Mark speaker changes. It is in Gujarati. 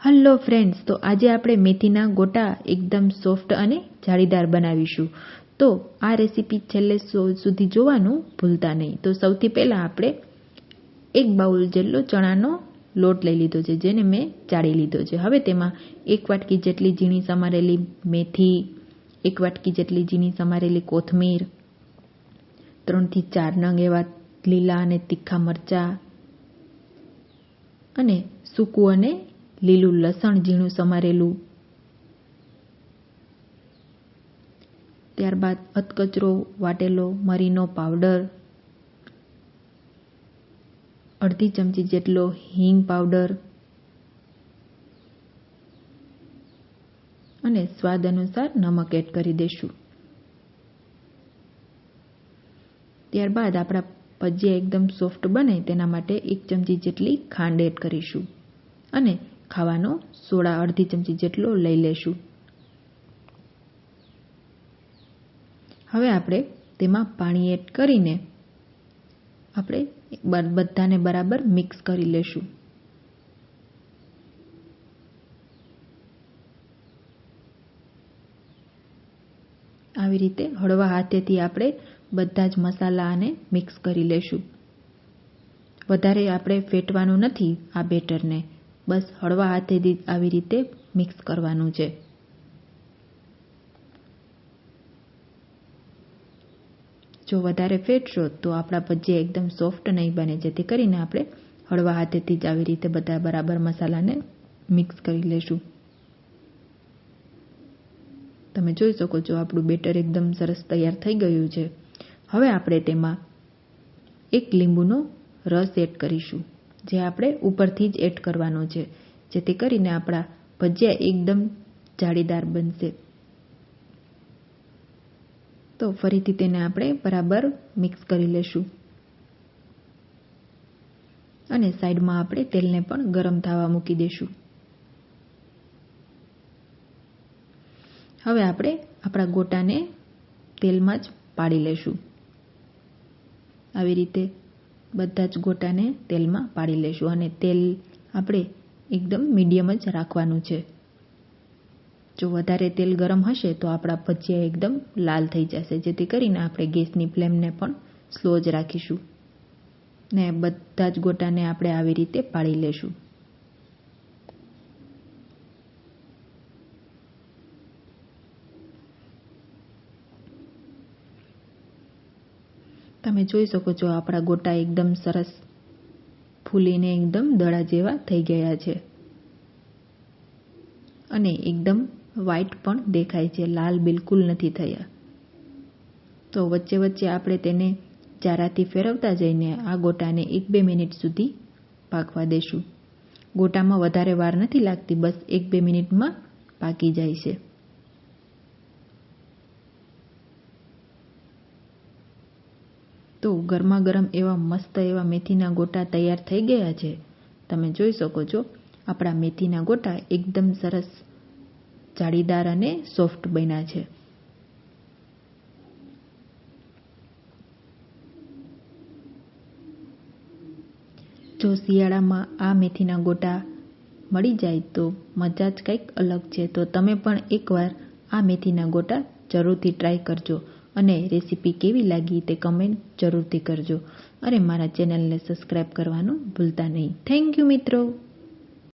Speaker 1: હલો ફ્રેન્ડ્સ, તો આજે આપણે મેથીના ગોટા એકદમ સોફ્ટ અને જાળીદાર બનાવીશું. તો આ રેસીપી છેલ્લે સુધી જોવાનું ભૂલતા નહીં. તો સૌથી પહેલાં આપણે 1 બાઉલ જેટલો ચણાનો લોટ લઈ લીધો છે, જેને મેં ચાળી લીધો છે. હવે તેમાં 1 વાટકી જેટલી ઝીણી સમારેલી મેથી, 1 વાટકી જેટલી ઝીણી સમારેલી કોથમીર, 3 થી 4 નંગ એવા લીલા અને તીખા મરચાં અને સૂકું અને લીલું લસણ ઝીણું સમારેલું, ત્યારબાદ અધકચરો વાટેલો મરીનો પાવડર, અડધી ચમચી જેટલો હિંગ પાવડર અને સ્વાદ અનુસાર નમક એડ કરી દઈશું. ત્યારબાદ આપણા ભજીયા એકદમ સોફ્ટ બને તેના માટે 1 ચમચી જેટલી ખાંડ એડ કરીશું અને ખાવાનો સોડા અડધી ચમચી જેટલો લઈ લેશું. હવે આપણે તેમાં પાણી એડ કરીને આપણે બધાને બરાબર મિક્સ કરી લેશું. આવી રીતે હળવા હાથેથી આપણે બધા જ મસાલાને મિક્સ કરી લેશું. વધારે આપણે ફેટવાનું નથી આ બેટરને, બસ હળવા હાથેથી આવી રીતે મિક્સ કરવાનું છે. જો વધારે ફેટશો તો આપણા ભજીયા એકદમ સોફ્ટ નહીં બને, જેથી કરીને આપણે હળવા હાથેથી જ આવી રીતે બધા બરાબર મસાલાને મિક્સ કરી લેશું. તમે જોઈ શકો છો આપણું બેટર એકદમ સરસ તૈયાર થઈ ગયું છે. હવે આપણે તેમાં 1 લીંબુનો રસ એડ કરીશું, જે આપણે ઉપરથી જ એડ કરવાનો છે, જેથી કરીને આપણા ભજીયા એકદમ જાળીદાર બનશે. તો ફરીથી તેને આપણે બરાબર મિક્સ કરી લેશું અને સાઈડમાં આપણે તેલને પણ ગરમ થવા મૂકી દઈશું. હવે આપણે આપણા ગોટાને તેલમાં જ પાડી લેશું. આવી રીતે બધા જ ગોટાને તેલમાં પાડી લેશું અને તેલ આપણે એકદમ મીડિયમ જ રાખવાનું છે. જો વધારે તેલ ગરમ હશે તો આપણા ભજીયા એકદમ લાલ થઈ જશે, જેથી કરીને આપણે ગેસની ફ્લેમને પણ સ્લો જ રાખીશું ને બધા જ ગોટાને આપણે આવી રીતે પાડી લેશું. તમે જોઈ શકો છો આપણા ગોટા એકદમ સરસ ફૂલીને એકદમ દડા જેવા થઈ ગયા છે અને એકદમ વ્હાઈટ પણ દેખાય છે, લાલ બિલકુલ નથી થયા. તો વચ્ચે વચ્ચે આપણે તેને ચારાથી ફેરવતા જઈને આ ગોટાને 1-2 મિનિટ સુધી પાકવા દેશું. ગોટામાં વધારે વાર નથી લાગતી, બસ 1-2 મિનિટમાં પાકી જાય છે. તો ગરમા ગરમ એવા મસ્ત એવા મેથીના ગોટા તૈયાર થઈ ગયા છે. તમે જોઈ શકો છો આપણા મેથીના ગોટા એકદમ સરસ જાળીદાર અને સોફ્ટ બન્યા છે. જો શિયાળામાં આ મેથીના ગોટા મળી જાય તો મજા જ કંઈક અલગ છે. તો તમે પણ એકવાર આ મેથીના ગોટા જરૂરથી ટ્રાય કરજો અને રેસીપી કેવી લાગી તે કમેન્ટ જરૂરથી કરજો અને મારા ચેનલને સબસ્ક્રાઈબ કરવાનું ભૂલતા નહીં. થેન્ક યુ મિત્રો.